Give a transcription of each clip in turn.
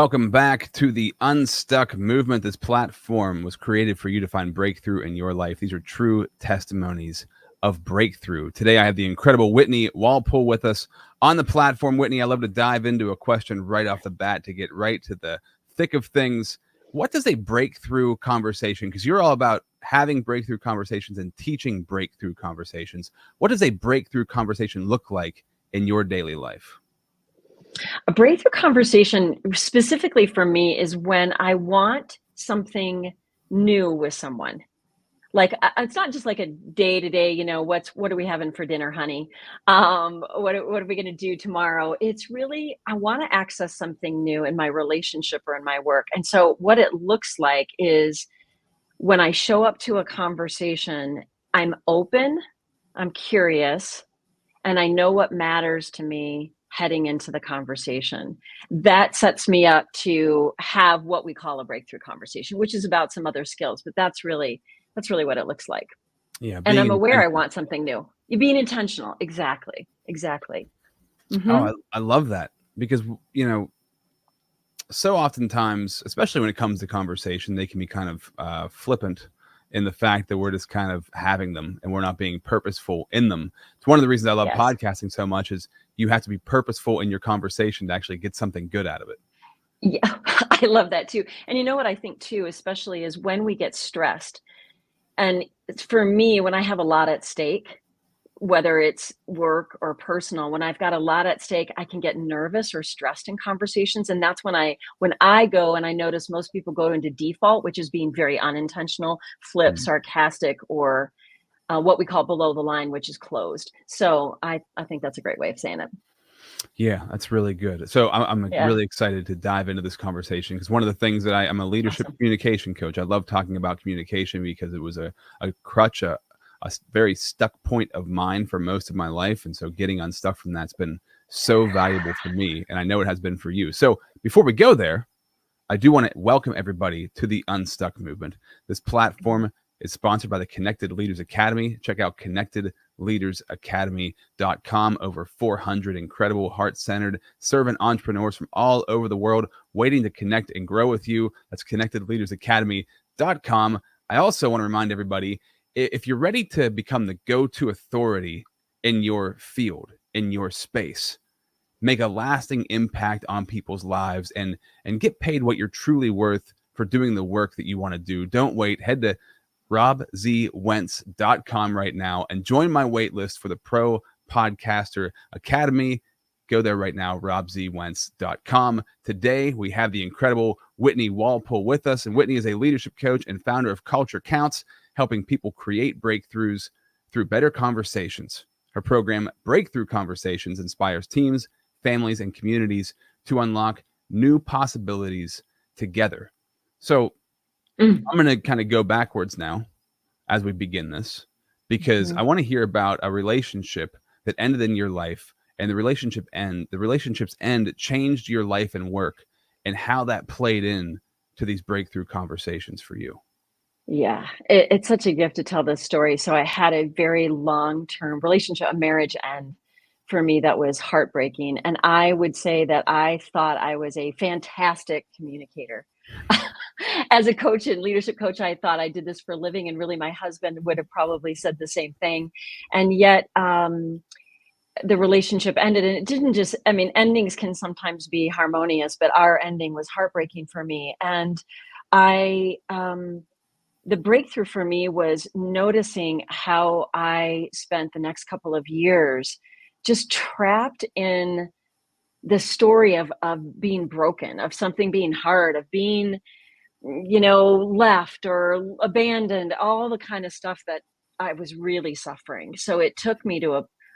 Welcome back to the Unstuck movement. This platform was created for you to find breakthrough in your life. These are true testimonies of breakthrough. Today, I have the incredible Whitney Walpole with us on the platform. Whitney, I love to dive into a question right off the bat to get right to the thick of things. What does a breakthrough conversation, because you're all about having breakthrough conversations and teaching breakthrough conversations. What does a breakthrough conversation look like in your daily life? A breakthrough conversation specifically for me is when I want something new with someone. Like, it's not just like a day to day, what are we having for dinner, honey? What are we going to do tomorrow? It's really, I want to access something new in my relationship or in my work. And so what it looks like is when I show up to a conversation, I'm open, I'm curious, and I know what matters to me heading into the conversation. That sets me up to have what we call a breakthrough conversation, which is about some other skills, but that's really what it looks like. Yeah, And being I'm aware I intentional. want something new. You're being intentional. Exactly. Oh, Hmm. I love that because, so oftentimes, especially when it comes to conversation, they can be kind of flippant in the fact that we're just kind of having them and we're not being purposeful in them. It's one of the reasons I love Yes. podcasting so much is you have to be purposeful in your conversation to actually get something good out of it. Yeah, I love that too. And you know what I think too, especially is when we get stressed. And it's for me, when I have a lot at stake, whether it's work or personal, when I've got a lot at stake, I can get nervous or stressed in conversations. And that's when I go and I notice most people go into default, which is being very unintentional, flip, Mm. sarcastic, or what we call below the line, which is closed. So I think that's a great way of saying it. Yeah, that's really good. So I'm Yeah. really excited to dive into this conversation because one of the things that I'm a leadership Awesome. communication coach. I love talking about communication because it was a crutch, very stuck point of mine for most of my life. And so getting unstuck from that's been so valuable for me. And I know it has been for you. So before we go there, I do want to welcome everybody to the Unstuck movement. This platform is sponsored by the Connected Leaders Academy. Check out connectedleadersacademy.com. Over 400 incredible, heart-centered, servant entrepreneurs from all over the world waiting to connect and grow with you. That's connectedleadersacademy.com. I also want to remind everybody, if you're ready to become the go-to authority in your field, in your space, make a lasting impact on people's lives and get paid what you're truly worth for doing the work that you want to do. Don't wait. Head to robzwentz.com right now and join my wait list for the Pro Podcaster Academy. Go there right now, robzwentz.com. Today, we have the incredible Whitney Walpole with us. And Whitney is a leadership coach and founder of Culture Counts, helping people create breakthroughs through better conversations. Her program, Breakthrough Conversations, inspires teams, families, and communities to unlock new possibilities together. So I'm going to kind of go backwards now as we begin this, because Mhm. I want to hear about a relationship that ended in your life and the relationship's end changed your life and work and how that played in to these breakthrough conversations for you. Yeah, it's such a gift to tell this story. So I had a very long-term relationship, a marriage end for me that was heartbreaking. And I would say that I thought I was a fantastic communicator. As a coach and leadership coach, I thought I did this for a living, and really my husband would have probably said the same thing. And yet, the relationship ended, and it didn't just, I mean, endings can sometimes be harmonious, but our ending was heartbreaking for me. And I, the breakthrough for me was noticing how I spent the next couple of years just trapped in the story of being broken, of something being hard, of being, left or abandoned, all the kind of stuff that I was really suffering. So it took me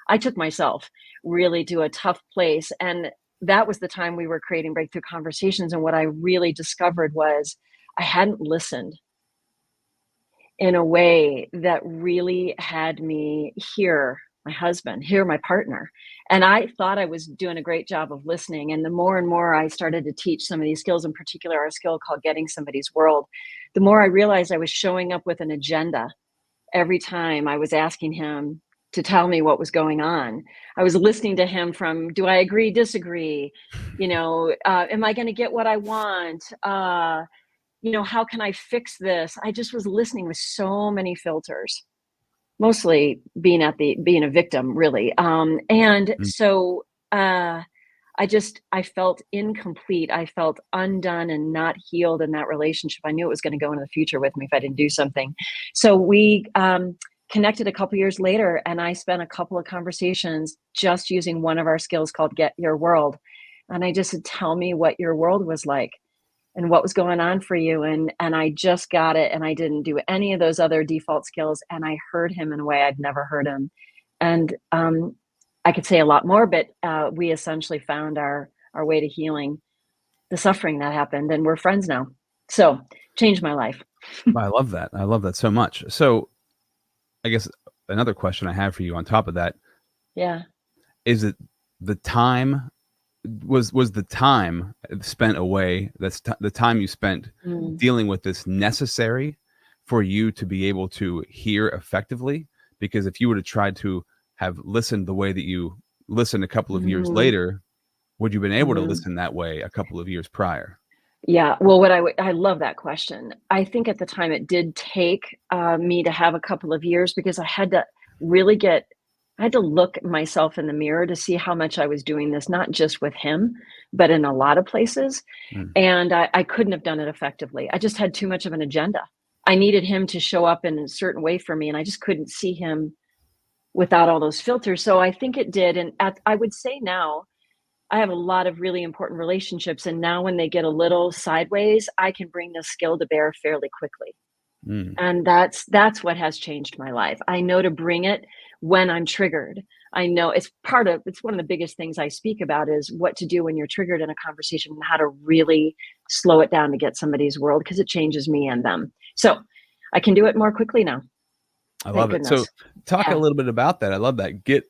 I took myself really to a tough place. And that was the time we were creating breakthrough conversations. And what I really discovered was I hadn't listened in a way that really had me hear my husband, hear my partner. And I thought I was doing a great job of listening. And the more and more I started to teach some of these skills, in particular, our skill called Getting Somebody's World, the more I realized I was showing up with an agenda every time I was asking him, to tell me what was going on. I was listening to him from, do I agree, disagree? Am I going to get what I want? How can I fix this? I just was listening with so many filters, mostly being a victim, really. And Mm. so I felt incomplete. I felt undone and not healed in that relationship. I knew it was going to go into the future with me if I didn't do something. So we connected a couple years later, and I spent a couple of conversations just using one of our skills called Get Your World. And I just said, tell me what your world was like and what was going on for you. And I just got it. And I didn't do any of those other default skills. And I heard him in a way I'd never heard him. And I could say a lot more, but we essentially found our way to healing the suffering that happened, and we're friends now. So changed my life. I love that. I love that so much. So I guess another question I have for you on top of that, Yeah. is it the time was the time spent away, the time you spent Mm. dealing with this, necessary for you to be able to hear effectively? Because if you would have tried to have listened the way that you listened a couple of years Mhm. later, would you have been able to Mhm. listen that way a couple of years prior? Yeah, well, I love that question. I think at the time it did take me to have a couple of years because I had to really I had to look at myself in the mirror to see how much I was doing this, not just with him, but in a lot of places. Mm. And I couldn't have done it effectively. I just had too much of an agenda. I needed him to show up in a certain way for me, and I just couldn't see him without all those filters. So I think it did. And I would say now, I have a lot of really important relationships, and now when they get a little sideways, I can bring this skill to bear fairly quickly. Mm. And that's what has changed my life. I know to bring it when I'm triggered. I know it's one of the biggest things I speak about is what to do when you're triggered in a conversation and how to really slow it down to get somebody's world because it changes me and them. So I can do it more quickly now. I Thank love it. So goodness. talk a Yeah. little bit about that. I love that. Get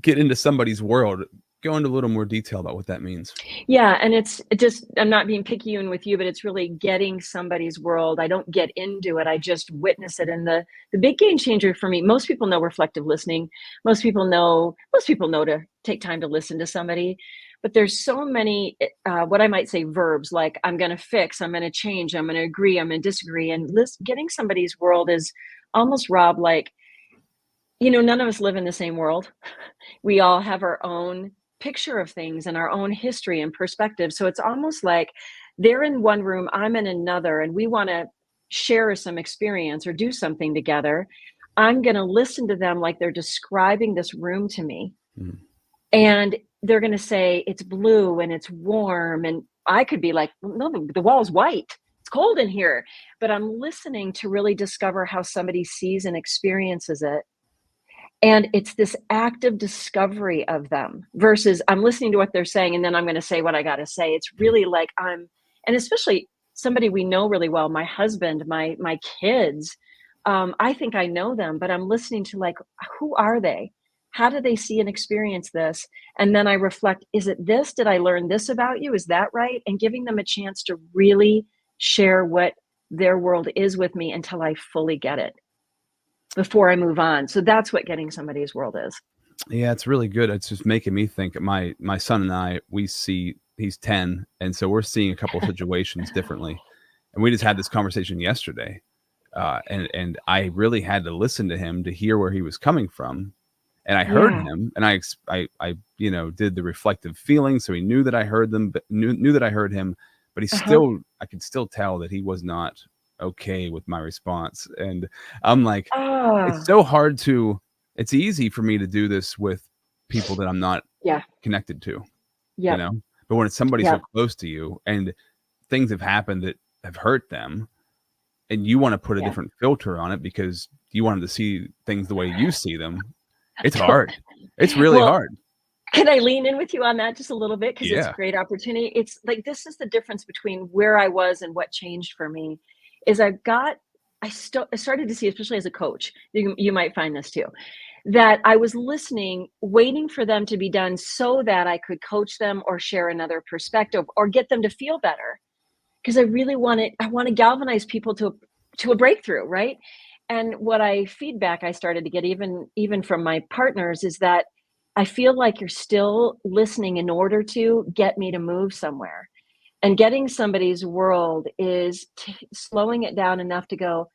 into somebody's world. Go into a little more detail about what that means. Yeah, and it just I'm not being picky and with you, but it's really getting somebody's world. I don't get into it. I just witness it. And the big game changer for me, most people know reflective listening. Most people know to take time to listen to somebody. But there's so many what I might say verbs like I'm going to fix, I'm going to change, I'm going to agree, I'm going to disagree. And getting somebody's world is almost, Rob, like, none of us live in the same world. We all have our own picture of things and our own history and perspective. So it's almost like they're in one room, I'm in another, and we want to share some experience or do something together. I'm going to listen to them like they're describing this room to me. Mm. And they're going to say, it's blue and it's warm. And I could be like, no, the wall's white. It's cold in here. But I'm listening to really discover how somebody sees and experiences it, and it's this active discovery of them versus I'm listening to what they're saying and then I'm going to say what I got to say. It's really like and especially somebody we know really well, my husband, my kids. I think I know them, but I'm listening to like, who are they? How do they see and experience this? And then I reflect, is it this? Did I learn this about you? Is that right? And giving them a chance to really share what their world is with me until I fully get it before I move on. So that's what getting somebody's world is. Yeah, it's really good. It's just making me think. My son and I, he's 10, and so we're seeing a couple of situations differently. And we just had this conversation yesterday, and I really had to listen to him to hear where he was coming from. And I heard Yeah. him, and I did the reflective feeling, so he knew that I heard them, but knew that I heard him, but Uh-huh. I could still tell that he was not okay with my response. And I'm like, it's Oh, so hard to. It's easy for me to do this with people that I'm not yeah. connected to, Yep. but when it's somebody so Yep. close to you and things have happened that have hurt them, and you want to put a Yeah. different filter on it because you want them to see things the way you see them, it's To- hard. It's really well, hard. can I lean in with you on that just a little bit? Because it's a Yeah. great opportunity. It's like this is the difference between where I was and what changed for me is I started to see, especially as a coach, you might find this too, that I was listening, waiting for them to be done so that I could coach them or share another perspective or get them to feel better. Because I want to galvanize people to a breakthrough, right? And what feedback I started to get even from my partners is that I feel like you're still listening in order to get me to move somewhere. And getting somebody's world is slowing it down enough to go,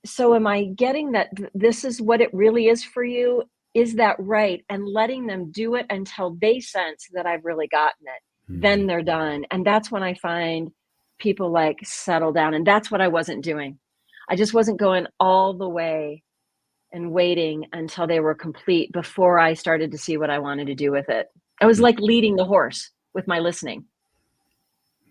so am I getting that this is what it really is for you? Is that right? And letting them do it until they sense that I've really gotten it. Mhm. Then they're done. And that's when I find people like settle down. And that's what I wasn't doing. I just wasn't going all the way and waiting until they were complete before I started to see what I wanted to do with it. I was Mm. like leading the horse with my listening.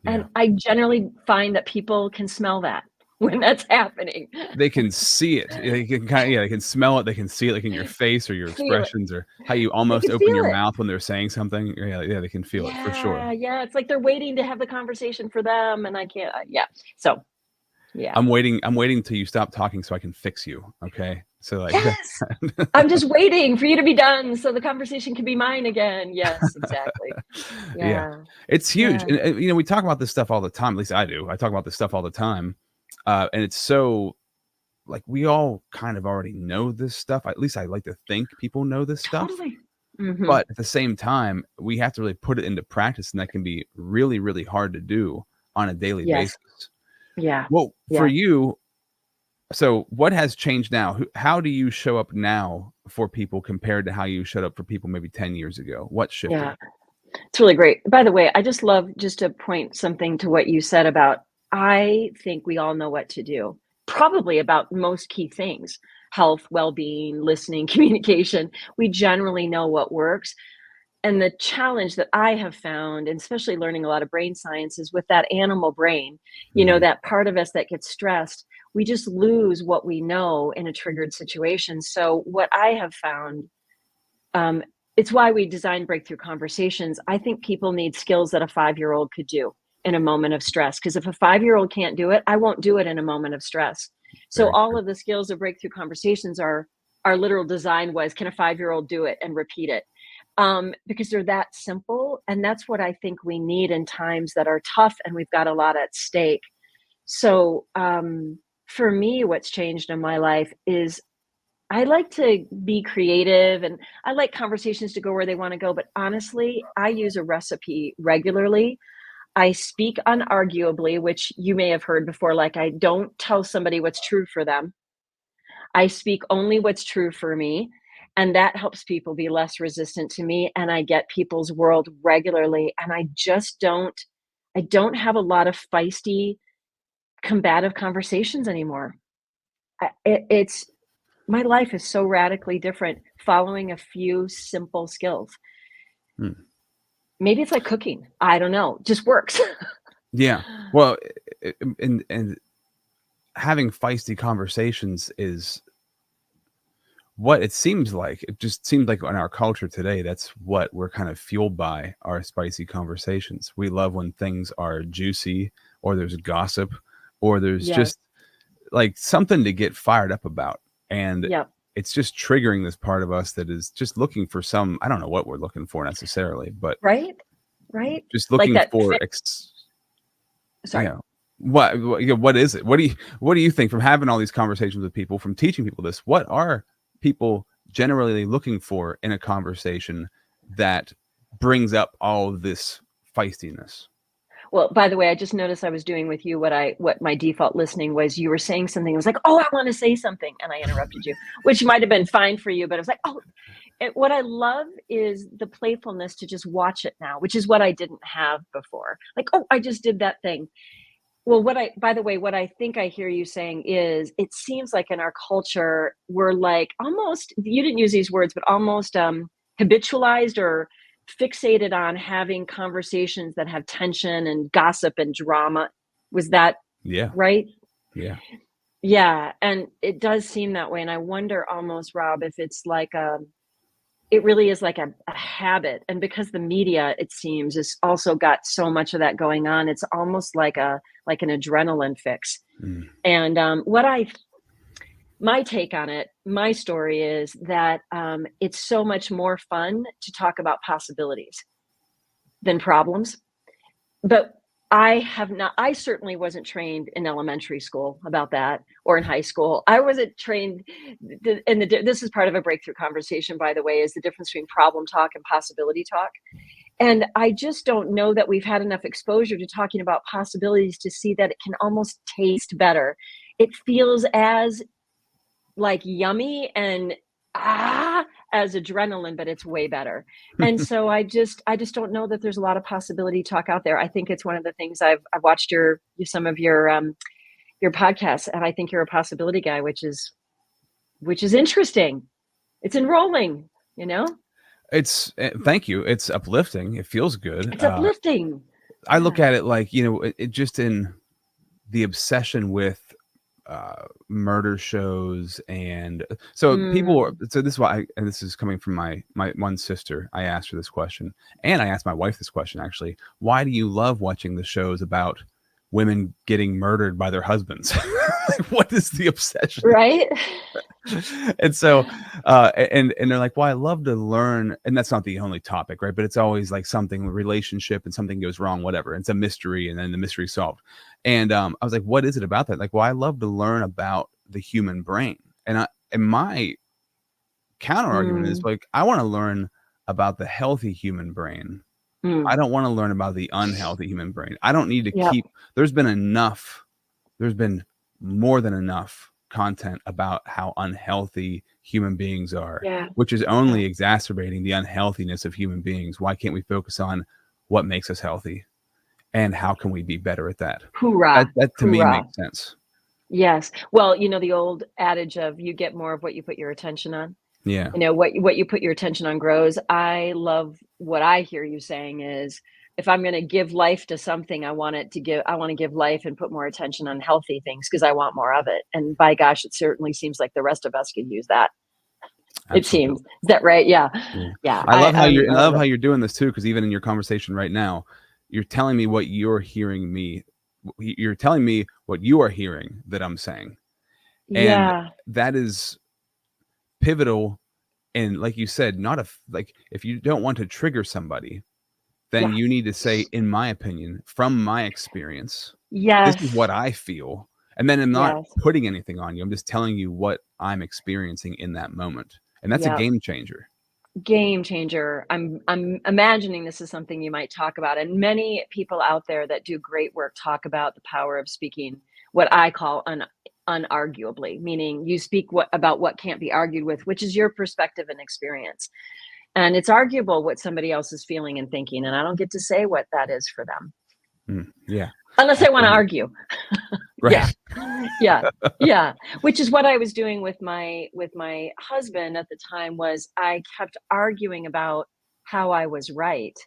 And Yeah. I generally find that people can smell that when that's happening. They can see it. They can kinda yeah, they can smell it, they can see it, like, in your face or your Feel it. expressions or how you They almost can open feel your it. mouth when they're saying something. Yeah, they can feel it for sure. Yeah, yeah, it's like they're waiting to have the conversation for them, and I can't yeah. So, yeah. I'm waiting till you stop talking so I can fix you, okay? So, like Yes! I'm just waiting for you to be done so the conversation can be mine again. Yes, exactly. Yeah. Yeah, It's huge, yeah, and, we talk about this stuff all the time, at least I do. I talk about this stuff all the time, and it's so like, we all kind of already know this stuff. At least I like to think people know this stuff, totally. Mhm. but at the same time, we have to really put it into practice, and that can be really, really hard to do on a daily Yes. basis. Yeah, Well, for yeah, you, so what has changed now? How do you show up now for people compared to how you showed up for people maybe 10 years ago? What shifted? yeah. It's really great. By the way, I just love just to point something to what you said about I think we all know what to do, probably about most key things, health, well-being, listening, communication. We generally know what works. And the challenge that I have found, and especially learning a lot of brain science, is with that animal brain, Mhm. that part of us that gets stressed, we just lose what we know in a triggered situation. So, what I have found, um, it's why we design breakthrough conversations. I think people need skills that a 5-year-old could do in a moment of stress. Because if a 5-year-old can't do it, I won't do it in a moment of stress. So, Very all true. of the skills of breakthrough conversations are our literal design was, can a 5-year-old do it and repeat it? Because they're that simple. And that's what I think we need in times that are tough and we've got a lot at stake. So, for me, what's changed in my life is I like to be creative and I like conversations to go where they want to go. But honestly, I use a recipe regularly. I speak unarguably, which you may have heard before. Like, I don't tell somebody what's true for them. I speak only what's true for me, and that helps people be less resistant to me, and I get people's world regularly, and I don't have a lot of feisty, combative conversations anymore. It's my life is so radically different following a few simple skills. Hmm. Maybe it's like cooking. I don't know, just works. Yeah. Well, and having feisty conversations is what it seems like. It just seems like in our culture today, that's what we're kind of fueled by, our spicy conversations. We love when things are juicy or there's gossip or there's Yes. just like something to get fired up about. And Yep. it's just triggering this part of us that is just looking for some, I don't know what we're looking for necessarily, but Right? Right? just Like looking that for sorry. yeah. What is it? What do you think from having all these conversations with people, from teaching people this? What are people generally looking for in a conversation that brings up all of this feistiness? Well, by the way, I just noticed I was doing with you what my default listening was. You were saying something. I was like, "Oh, I want to say something," and I interrupted you, which might have been fine for you. But I was like, "Oh," what I love is the playfulness to just watch it now, which is what I didn't have before. Like, "Oh, I just did that thing." Well, by the way, what I think I hear you saying is, it seems like in our culture we're like almost. You didn't use these words, but almost habitualized or fixated on having conversations that have tension and gossip and drama. Was that Yeah, right? yeah. Yeah, and it does seem that way, and I wonder almost, Rob, if it's like it really is like a habit, and because the media, it seems, has also got so much of that going on, it's almost like an adrenaline fix. Mm, And what I my take on it, my story is that it's so much more fun to talk about possibilities than problems. But I certainly wasn't trained in elementary school about that or in high school. I wasn't trained this is part of a breakthrough conversation, by the way, is the difference between problem talk and possibility talk. And I just don't know that we've had enough exposure to talking about possibilities to see that it can almost taste better. It feels as like yummy and as adrenaline, but it's way better. And so I just don't know that there's a lot of possibility talk out there. I think it's one of the things I've watched some of your podcasts, and I think you're a possibility guy, which is interesting. It's enrolling, you know? It's thank you. It's uplifting. It feels good. It's uplifting. I look at it like, it just in the obsession with murder shows. And so so this is why and this is coming from my one sister. I asked her this question, and I asked my wife this question, actually. Why do you love watching the shows about women getting murdered by their husbands? Like, what is the obsession? Right. And so and they're like, well, I love to learn, and that's not the only topic, right? But it's always like something, relationship, and something goes wrong, whatever. It's a mystery, and then the mystery solved. And I was like, what is it about that? Like, well, I love to learn about the human brain. And my counter argument is like, I want to learn about the healthy human brain. I don't want to learn about the unhealthy human brain. I don't need to keep, there's been more than enough content about how unhealthy human beings are, which is only exacerbating the unhealthiness of human beings. Why can't we focus on what makes us healthy and how can we be better at that? Hoorah. That to me makes sense. Yes. Well, the old adage of you get more of what you put your attention on. Yeah. What you put your attention on grows. I love what I hear you saying is, if I'm going to give life to something, I want to give life and put more attention on healthy things because I want more of it. And by gosh, it certainly seems like the rest of us could use that. Absolutely. It seems. Is that right? Yeah. I love how you're doing this too, because even in your conversation right now, you're telling me what you're hearing me. You're telling me what you are hearing that I'm saying. And that is pivotal. And like you said, if you don't want to trigger somebody, then you need to say, in my opinion, from my experience, this is what I feel. And then I'm not putting anything on you. I'm just telling you what I'm experiencing in that moment. And that's a game changer. Game changer. I'm imagining this is something you might talk about. And many people out there that do great work talk about the power of speaking what I call unarguably, meaning you speak about what can't be argued with, which is your perspective and experience. And it's arguable what somebody else is feeling and thinking. And I don't get to say what that is for them. Unless I want to argue. Right. Yeah. Which is what I was doing with my husband at the time. Was I kept arguing about how I was right.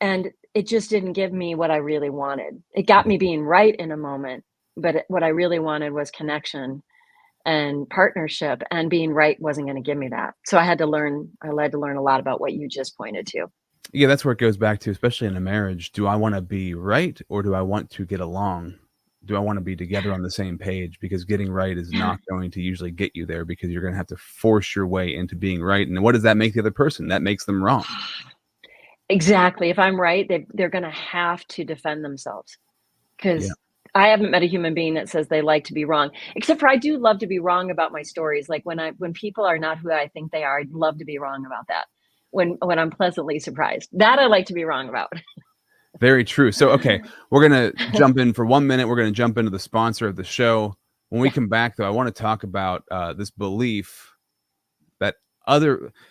And it just didn't give me what I really wanted. It got me being right in a moment, but what I really wanted was connection and partnership, and being right wasn't going to give me that. So I had to learn a lot about what you just pointed to. Yeah, that's where it goes back to, especially in a marriage. Do I want to be right, or do I want to get along? Do I want to be together on the same page? Because getting right is not going to usually get you there, because you're going to have to force your way into being right. And what does that make the other person? That makes them wrong. Exactly. If I'm right, they're going to have to defend themselves, because I haven't met a human being that says they like to be wrong, except for I do love to be wrong about my stories. Like when people are not who I think they are, I'd love to be wrong about that. When I'm pleasantly surprised, that I like to be wrong about. Very true. So, okay, we're going to jump in for 1 minute. We're going to jump into the sponsor of the show. When we come back, though, I want to talk about this belief that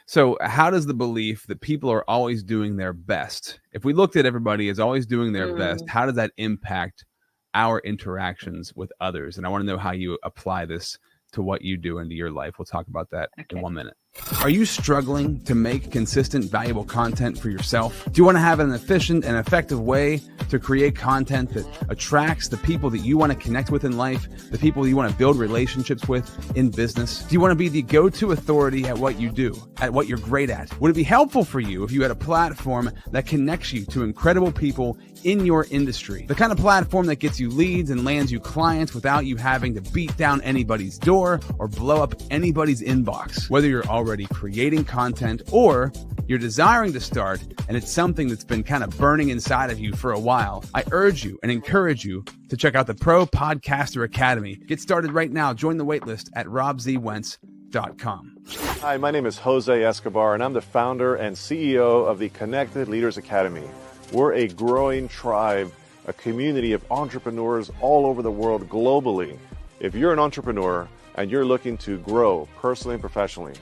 so how does the belief that people are always doing their best, if we looked at everybody as always doing their best, how does that impact our interactions with others? And I want to know how you apply this to what you do into your life. We'll talk about that in 1 minute. Are you struggling to make consistent, valuable content for yourself? Do you want to have an efficient and effective way to create content that attracts the people that you want to connect with in life, the people you want to build relationships with in business? Do you want to be the go-to authority at what you do, at what you're great at? Would it be helpful for you if you had a platform that connects you to incredible people in your industry? The kind of platform that gets you leads and lands you clients without you having to beat down anybody's door or blow up anybody's inbox. Whether you're already already creating content, or you're desiring to start and it's something that's been kind of burning inside of you for a while, I urge you and encourage you to check out the Pro Podcaster Academy. Get started right now. Join the waitlist at robzwentz.com. Hi, my name is Jose Escobar, and I'm the founder and CEO of the Connected Leaders Academy. We're a growing tribe, a community of entrepreneurs all over the world globally. If you're an entrepreneur and you're looking to grow personally and professionally,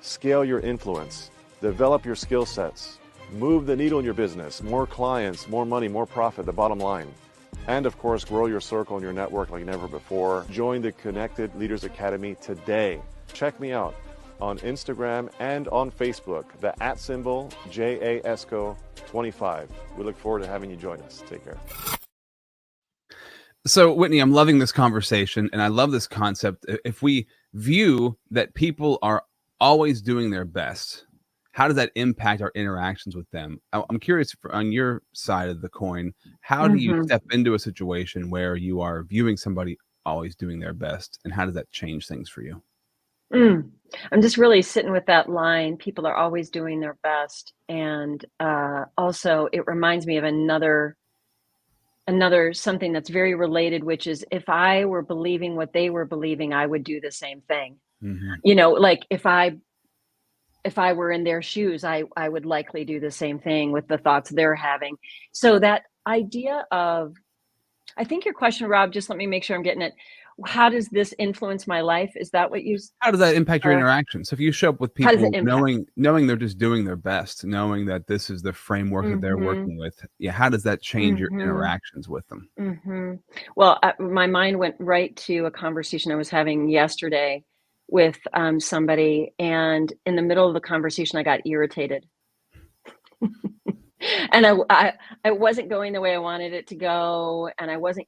scale your influence, develop your skill sets, move the needle in your business, more clients, more money, more profit, the bottom line, and of course, grow your circle and your network like never before, join the Connected Leaders Academy today. Check me out on Instagram and on Facebook, the @ JASCO25. We look forward to having you join us. Take care. So, Whitney, I'm loving this conversation, and I love this concept. If we view that people are always doing their best, how does that impact our interactions with them? I'm curious, on your side of the coin, how do you step into a situation where you are viewing somebody always doing their best, and how does that change things for you? I'm just really sitting with that line. People are always doing their best. And also, it reminds me of another something that's very related, which is if I were believing what they were believing, I would do the same thing. You know, like if I were in their shoes, I would likely do the same thing with the thoughts they're having. So that idea of, I think your question, Rob, just let me make sure I'm getting it. How does this influence my life? Is that what you? How does that impact your interactions? So if you show up with people knowing they're just doing their best, knowing that this is the framework that they're working with, how does that change your interactions with them? Well, my mind went right to a conversation I was having yesterday with somebody, and in the middle of the conversation, I got irritated. And I wasn't going the way I wanted it to go, and I wasn't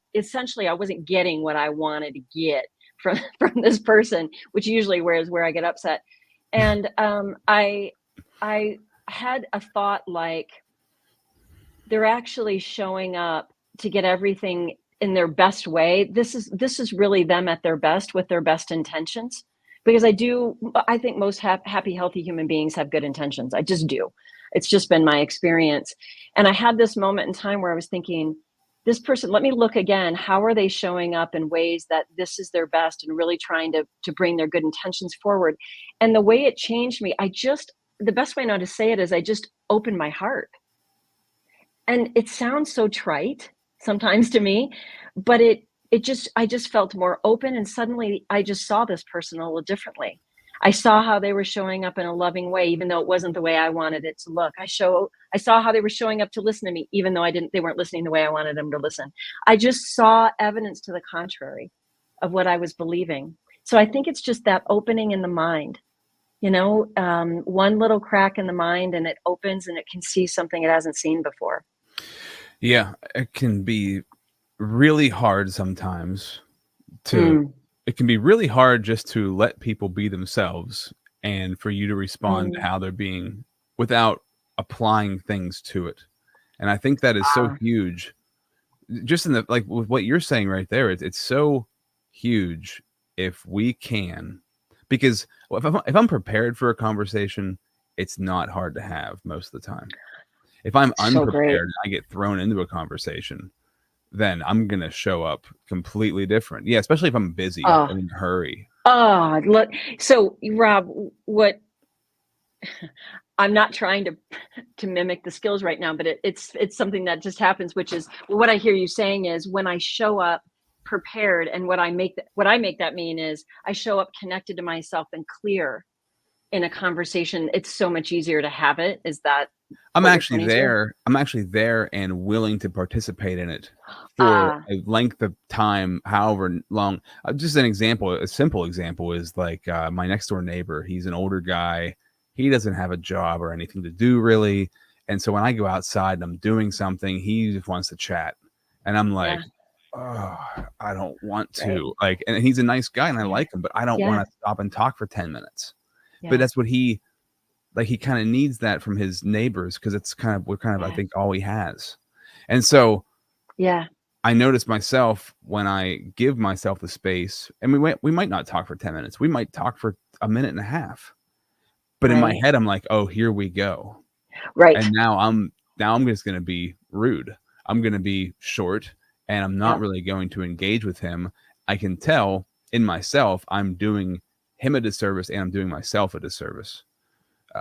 getting what I wanted to get from this person, which usually is where I get upset. And I had a thought like, they're actually showing up to get everything in their best way. This is really them at their best with their best intentions, because I think most happy, healthy human beings have good intentions. I just do. It's just been my experience. And I had this moment in time where I was thinking, this person, let me look again. How are they showing up in ways that this is their best and really trying to bring their good intentions forward? And the way it changed me, the best way now to say it is I just opened my heart. And it sounds so trite sometimes to me, but I just felt more open, and suddenly I just saw this person a little differently. I saw how they were showing up in a loving way, even though it wasn't the way I wanted it to look. I saw how they were showing up to listen to me, even though they weren't listening the way I wanted them to listen. I just saw evidence to the contrary of what I was believing. So I think it's just that opening in the mind, one little crack in the mind, and it opens and it can see something it hasn't seen before. Yeah, it can be really hard sometimes it can be really hard just to let people be themselves and for you to respond to how they're being without applying things to it. And I think that is so huge. Just in with what you're saying right there, it's so huge if we can, because if I'm prepared for a conversation, it's not hard to have most of the time. If I'm unprepared and I get thrown into a conversation, then I'm going to show up completely different. Yeah, especially if I'm busy or in a hurry. Look. So, Rob, I'm not trying to mimic the skills right now, but it's something that just happens, which is what I hear you saying is when I show up prepared, and what I make that mean is I show up connected to myself and clear in a conversation. It's so much easier to have it. Is that I'm actually there and willing to participate in it for a length of time, however long. Just an example, a simple example is like my next door neighbor. He's an older guy. He doesn't have a job or anything to do really. And so when I go outside and I'm doing something, he just wants to chat. And I'm like, I don't want to. And he's a nice guy and I like him, but I don't want to stop and talk for 10 minutes. But that's what he kind of needs that from his neighbors, because it's we're I think all he has. And so I notice myself when I give myself the space, and we might not talk for 10 minutes. We might talk for a minute and a half, But in my Right. head, I'm like, oh, here we go. Right. And now I'm just going to be rude. I'm going to be short, and I'm not Yep. really going to engage with him. I can tell in myself I'm doing him a disservice, and I'm doing myself a disservice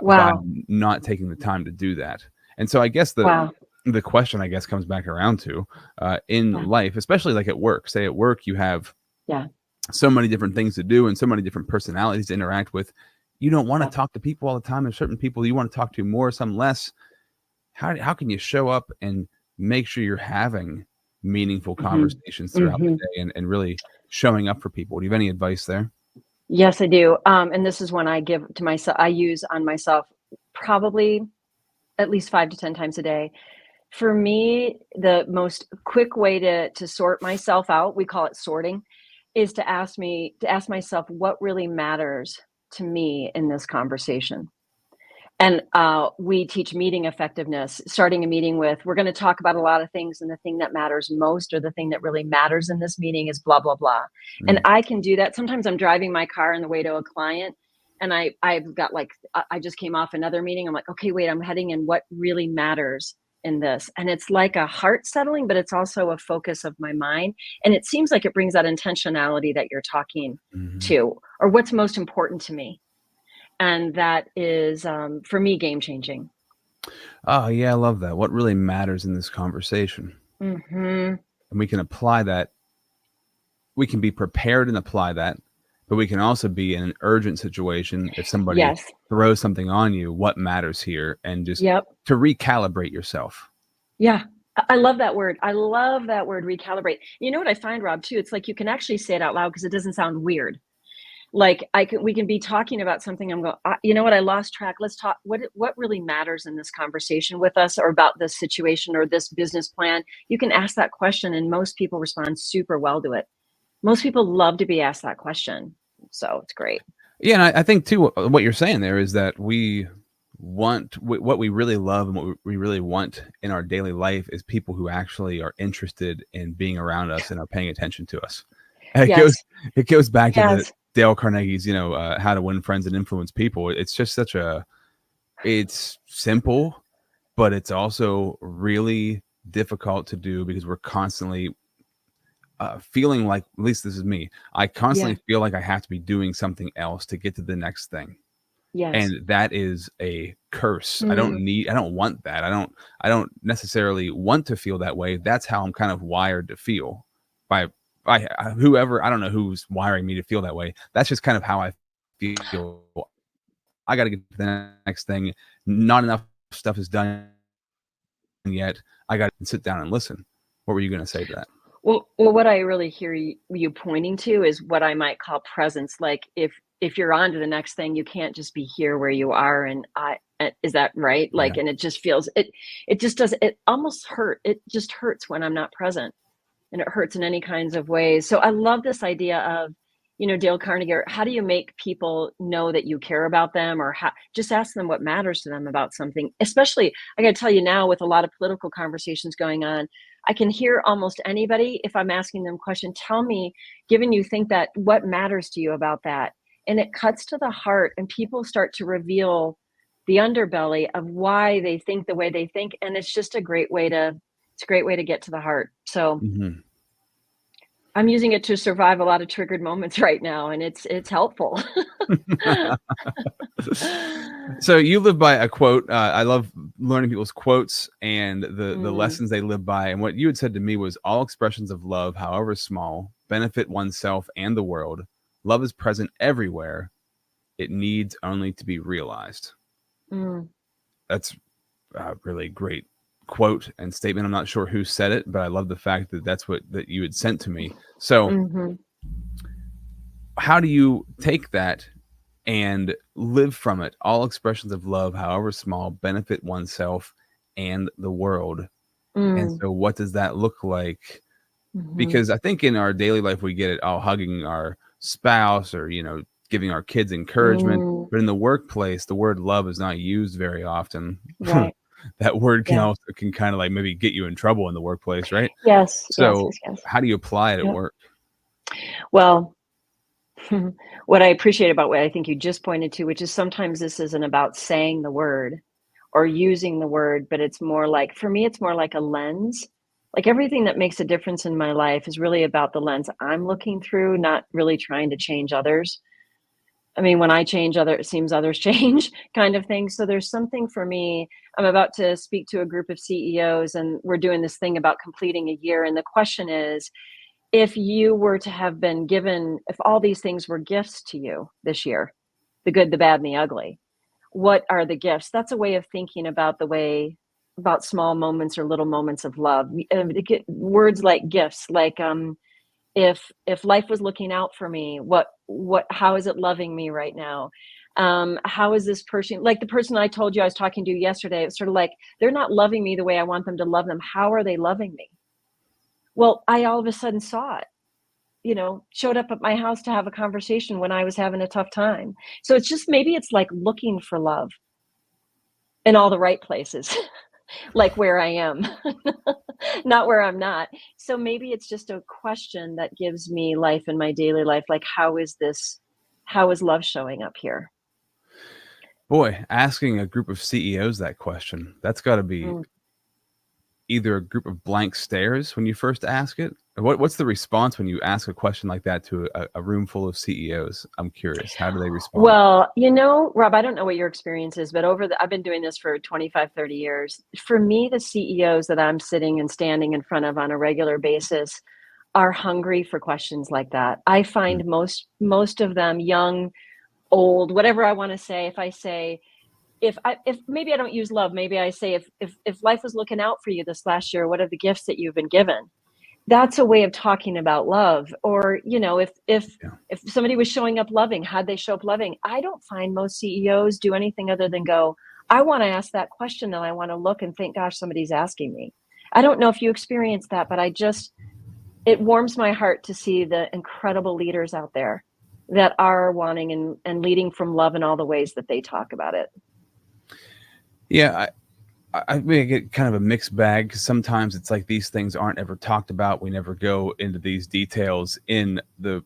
by Wow. not taking the time to do that. And so I guess Wow. the question, I guess, comes back around to in Yeah. life, especially like at work. Say at work, you have Yeah. so many different things to do and so many different personalities to interact with. You don't want to Yeah. talk to people all the time. There's certain people you want to talk to more, some less. How can you show up and make sure you're having meaningful Mhm. conversations throughout the Mhm. day and really showing up for people? Do you have any advice there? Yes, I do. And this is one I give to myself. I use on myself probably at least 5 to 10 times a day. For me, the most quick way to sort myself out, we call it sorting, is to ask myself what really matters to me in this conversation. And we teach meeting effectiveness, starting a meeting with, we're going to talk about a lot of things, and the thing that matters most, or the thing that really matters in this meeting, is blah, blah, blah. And Mm, I can do that. Sometimes I'm driving my car on the way to a client, and I've got like, I just came off another meeting. I'm like, okay, wait, I'm heading in what really matters in this. And it's like a heart settling, but it's also a focus of my mind. And it seems like it brings that intentionality that you're talking mhm. to, or what's most important to me. And that is, for me, game changing. Oh, yeah, I love that. What really matters in this conversation? Mhm. And we can apply that. We can be prepared and apply that, but we can also be in an urgent situation if somebody Yes. throws something on you, what matters here, and just Yep. to recalibrate yourself. Yeah. I love that word. I love that word, recalibrate. You know what I find, Rob, too? It's like you can actually say it out loud because it doesn't sound weird. Like we can be talking about something. I'm going, you know what? I lost track. Let's talk. What really matters in this conversation with us, or about this situation or this business plan? You can ask that question, and most people respond super well to it. Most people love to be asked that question. So it's great. Yeah, and I think too, what you're saying there is that we want what we really love and what we really want in our daily life is people who actually are interested in being around us and are paying attention to us. And Yes. it goes back to the Yes. Dale Carnegie's, How to Win Friends and Influence People. It's just it's simple, but it's also really difficult to do because we're constantly feeling like, at least this is me, I Yeah. constantly feel like I have to be doing something else to get to the next thing. Yes. And that is a curse. Mm. I don't want that. I don't necessarily want to feel that way. That's how I'm kind of wired to feel by whoever, I don't know who's wiring me to feel that way. That's just kind of how I feel. I got to get to the next thing. Not enough stuff is done yet. I got to sit down and listen. What were you going to say to that? Well, what I really hear you pointing to is what I might call presence. Like if you're on to the next thing, you can't just be here where you are. And is that right? Yeah. Like, and it just feels it just does it almost hurt. It just hurts when I'm not present, and it hurts in any kinds of ways. So I love this idea of, Dale Carnegie. How do you make people know that you care about them, or just ask them what matters to them about something? Especially, I got to tell you now, with a lot of political conversations going on, I can hear almost anybody, if I'm asking them a question, tell me, given you think that, what matters to you about that? And it cuts to the heart, and people start to reveal the underbelly of why they think the way they think. And it's a great way to get to the heart. So Mhm. I'm using it to survive a lot of triggered moments right now, and it's helpful. So you live by a quote. I love learning people's quotes and the Mm, lessons they live by. And what you had said to me was, all expressions of love, however small, benefit oneself and the world. Love is present everywhere. It needs only to be realized. mm, That's a really great quote and statement. I'm not sure who said it, but I love the fact that that's what that you had sent to me. So mhm, how do you take that and live from it? All expressions of love, however small, benefit oneself and the world. And mm, so what does that look like? mhm, Because I think in our daily life we get it all, hugging our spouse or giving our kids encouragement, mm, but in the workplace the word love is not used very often. right. That word Yeah. can kind of like maybe get you in trouble in the workplace, right? Yes, yes, So yes, yes. how do you apply it at Yep. work? Well, What I appreciate about what I think you just pointed to, which is sometimes this isn't about saying the word or using the word, but it's more like, for me, it's more like a lens. Like everything that makes a difference in my life is really about the lens I'm looking through, not really trying to change others. I mean, when I change, it seems others change, kind of thing. So there's something for me. I'm about to speak to a group of CEOs, and we're doing this thing about completing a year. And the question is, if you were to have been given, if all these things were gifts to you this year, the good, the bad, and the ugly, what are the gifts? That's a way of thinking about about small moments or little moments of love. Words like gifts, like if life was looking out for me, how is it loving me right now? How is this person, like the person I told you I was talking to yesterday, it's sort of like they're not loving me the way I want them to love them. How are they loving me? Well, I all of a sudden saw it, showed up at my house to have a conversation when I was having a tough time. So it's just, maybe it's like looking for love in all the right places, like where I am, not where I'm not. So maybe it's just a question that gives me life in my daily life. Like, how is love showing up here? Boy, asking a group of CEOs that question, that's got to be Mm. either a group of blank stares when you first ask it. What's the response when you ask a question like that to a room full of CEOs? I'm curious. How do they respond? Well, Rob, I don't know what your experience is, but I've been doing this for 25, 30 years. For me, the CEOs that I'm sitting and standing in front of on a regular basis are hungry for questions like that. I find most of them, young, old, whatever I want to say, if I say, if maybe I don't use love, maybe I say, if life was looking out for you this last year, what are the gifts that you've been given? That's a way of talking about love. Or, if somebody was showing up loving, how'd they show up loving? I don't find most CEOs do anything other than go, I want to ask that question, and I want to look and think, gosh, somebody's asking me. I don't know if you experience that, but it warms my heart to see the incredible leaders out there that are wanting and leading from love in all the ways that they talk about it. Yeah, I may get kind of a mixed bag, because sometimes it's like these things aren't ever talked about. We never go into these details in the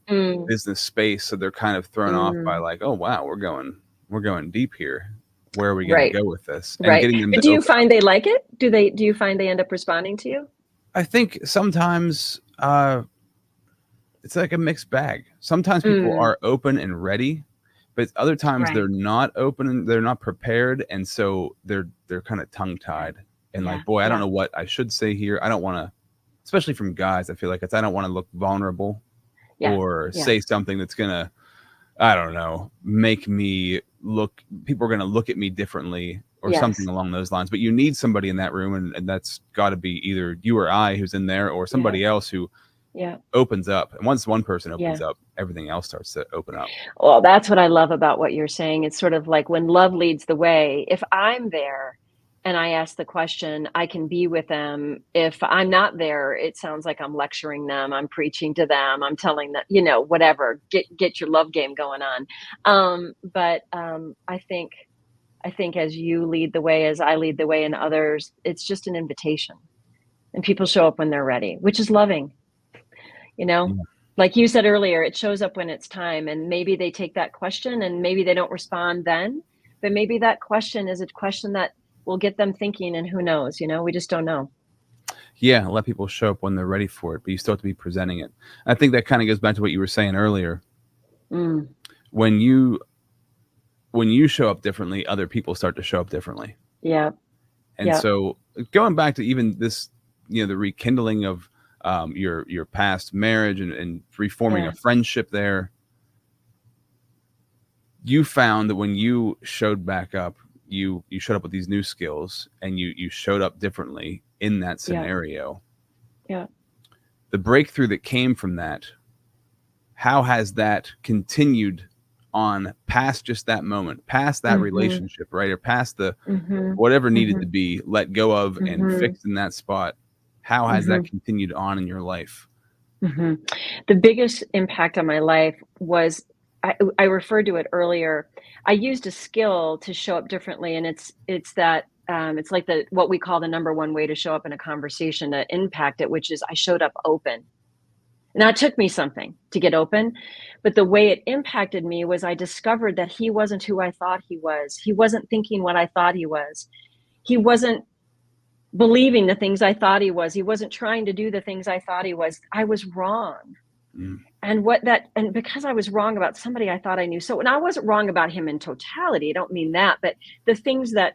business space, so they're kind of thrown off by like, oh wow, we're going deep here. Where are we going to go with this? And Right. getting them But to do you open find up. they like it? Do you find they end up responding to you? I think sometimes it's like a mixed bag. Sometimes people are open and ready, but other times they're not open and they're not prepared, and so they're kind of tongue tied and like, boy, I don't know what I should say here. I don't want to, especially from guys. I feel like I don't want to look vulnerable or say something that's gonna, I don't know, make me look. People are gonna look at me differently or something along those lines. But you need somebody in that room, and that's got to be either you or I who's in there, or somebody else who opens up. And once one person opens up, everything else starts to open up. Well, that's what I love about what you're saying. It's sort of like when love leads the way. If I'm there and I ask the question, I can be with them. If I'm not there, it sounds like I'm lecturing them, I'm preaching to them, I'm telling them, whatever, get your love game going on. But I think as you lead the way, as I lead the way, and others, it's just an invitation, and people show up when they're ready, which is loving. Like you said earlier, it shows up when it's time, and maybe they take that question and maybe they don't respond then, but maybe that question is a question that will get them thinking, and who knows, we just don't know. Yeah, let people show up when they're ready for it, but you still have to be presenting it. I think that kind of goes back to what you were saying earlier. When you show up differently, other people start to show up differently. Yeah. And so going back to even this, the rekindling of your past marriage and reforming a friendship there, you found that when you showed back up, you showed up with these new skills, and you showed up differently in that scenario. The breakthrough that came from that, how has that continued on past just that moment, past that relationship, right? Or past the whatever needed to be let go of and fixed in that spot? How has that continued on in your life? The biggest impact on my life was, I referred to it earlier. I used a skill to show up differently, and it's that it's like what we call the number one way to show up in a conversation to impact it, which is I showed up open. Now, it took me something to get open, but the way it impacted me was I discovered that he wasn't who I thought he was. He wasn't thinking what I thought he was. He wasn't believing the things I thought he was. He wasn't trying to do the things I thought he was. I was wrong. Mm. And because I was wrong about somebody I thought I knew. So, and I wasn't wrong about him in totality. I don't mean that, but the things that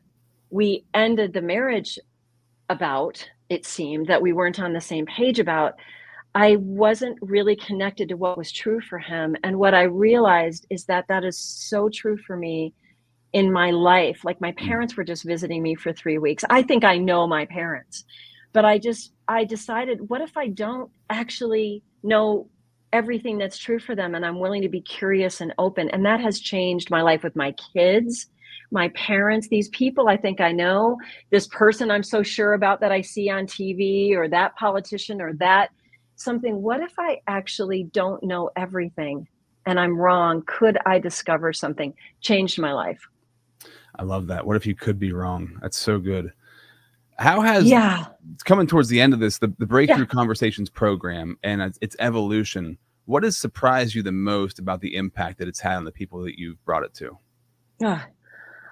we ended the marriage about, it seemed that we weren't on the same page about, I wasn't really connected to what was true for him. And what I realized is that that is so true for me in my life. Like, my parents were just visiting me for 3 weeks. I think I know my parents, but I decided, what if I don't actually know everything that's true for them, and I'm willing to be curious and open? And that has changed my life with my kids, my parents, these people I think I know, this person I'm so sure about that I see on TV, or that politician, or that something. What if I actually don't know everything and I'm wrong? Could I discover something? Changed my life. I love that. What if you could be wrong? That's so good. How has Yeah. it's coming towards the end of this, the Breakthrough Yeah. Conversations program and its evolution, what has surprised you the most about the impact that it's had on the people that you've brought it to? Ah,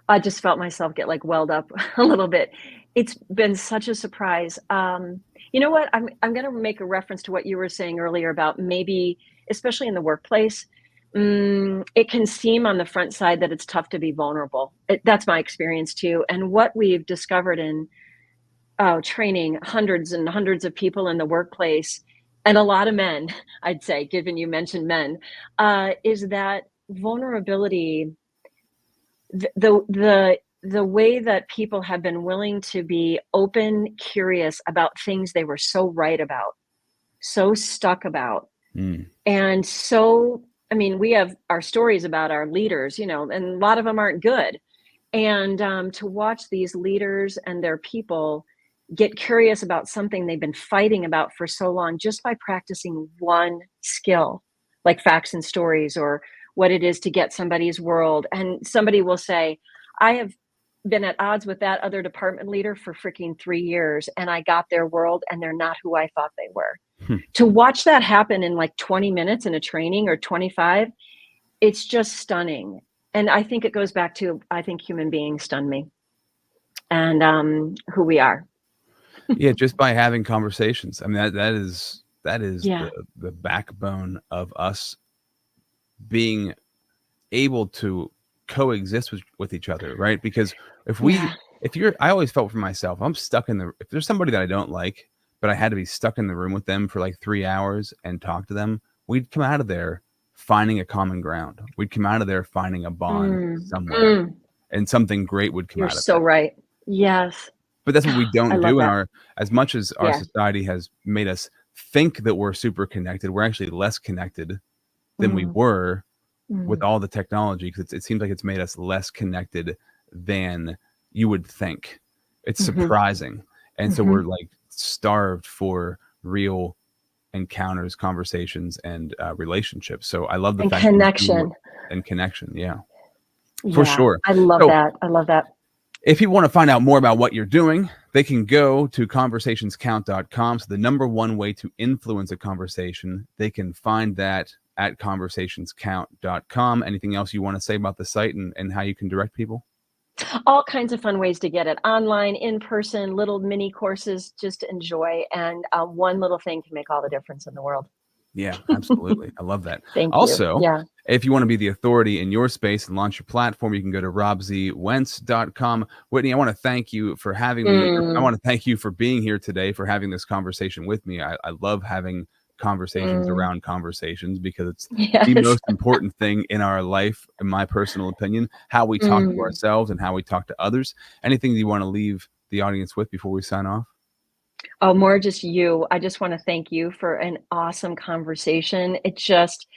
I just felt myself get like welled up a little bit. It's been such a surprise. You know what? I'm going to make a reference to what you were saying earlier about maybe, especially in the workplace, it can seem on the front side that it's tough to be vulnerable. That's my experience too. And what we've discovered in training hundreds and hundreds of people in the workplace, and a lot of men, I'd say, given you mentioned men, is that vulnerability, the way that people have been willing to be open, curious about things they were so right about, so stuck about, Mm. and so, I mean, we have our stories about our leaders, and a lot of them aren't good. And to watch these leaders and their people get curious about something they've been fighting about for so long, just by practicing one skill, like facts and stories, or what it is to get somebody's world. And somebody will say, I have been at odds with that other department leader for freaking 3 years, and I got their world, and they're not who I thought they were. Hmm. To watch that happen in like 20 minutes in a training, or 25, it's just stunning. And I think it goes back to, I think human beings stun me, and who we are. Yeah, just by having conversations. I mean, that is Yeah. the backbone of us being able to coexist with each other, right? Because Yeah. I always felt for myself, if there's somebody that I don't like, but I had to be stuck in the room with them for like 3 hours and talk to them, we'd come out of there finding a common ground. We'd come out of there finding a bond somewhere, and something great would come You're out of so that. right. Yes. But that's what we I don't love do that. as much as our Yeah. society has made us think that we're super connected, we're actually less connected than we Mm, were with mm, all the technology, because it seems like it's made us less connected than you would think. It's mhm, surprising. And so we're mhm. like starved for real encounters, conversations, and relationships. So I love the And fact that you're doing connection. and connection. Yeah, for Yeah. sure. I love So that. I love that. if you want to find out more about what you're doing, they can go to conversationscount.com. So the number one way to influence a conversation, they can find that at conversationscount.com. Anything else you want to say about the site and how you can direct people? All kinds of fun ways to get it: online, in person, little mini courses just to enjoy. And one little thing can make all the difference in the world. Yeah, absolutely. I love that. Thank you. Also, Yeah. if you want to be the authority in your space and launch your platform, you can go to robzwentz.com. Whitney, I want to thank you for having me. I Mm, want to thank you for being here today, for having this conversation with me. I love having conversations mm. around conversations, because it's the Yes. most important thing in our life, in my personal opinion, how we talk to Mm. ourselves and how we talk to others. Anything that you want to leave the audience with before we sign off? Oh, more just you. I just want to thank you for an awesome conversation. It just,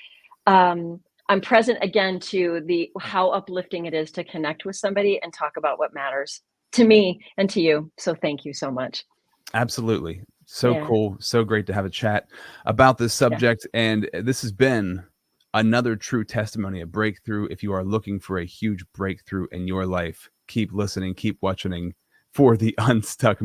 I'm present again to the how uplifting it is to connect with somebody and talk about what matters to me and to you. So thank you so much. Absolutely. So Yeah. cool. So great to have a chat about this Yeah. subject. And this has been another true testimony, a breakthrough. If you are looking for a huge breakthrough in your life, keep listening, keep watching for the Unstuck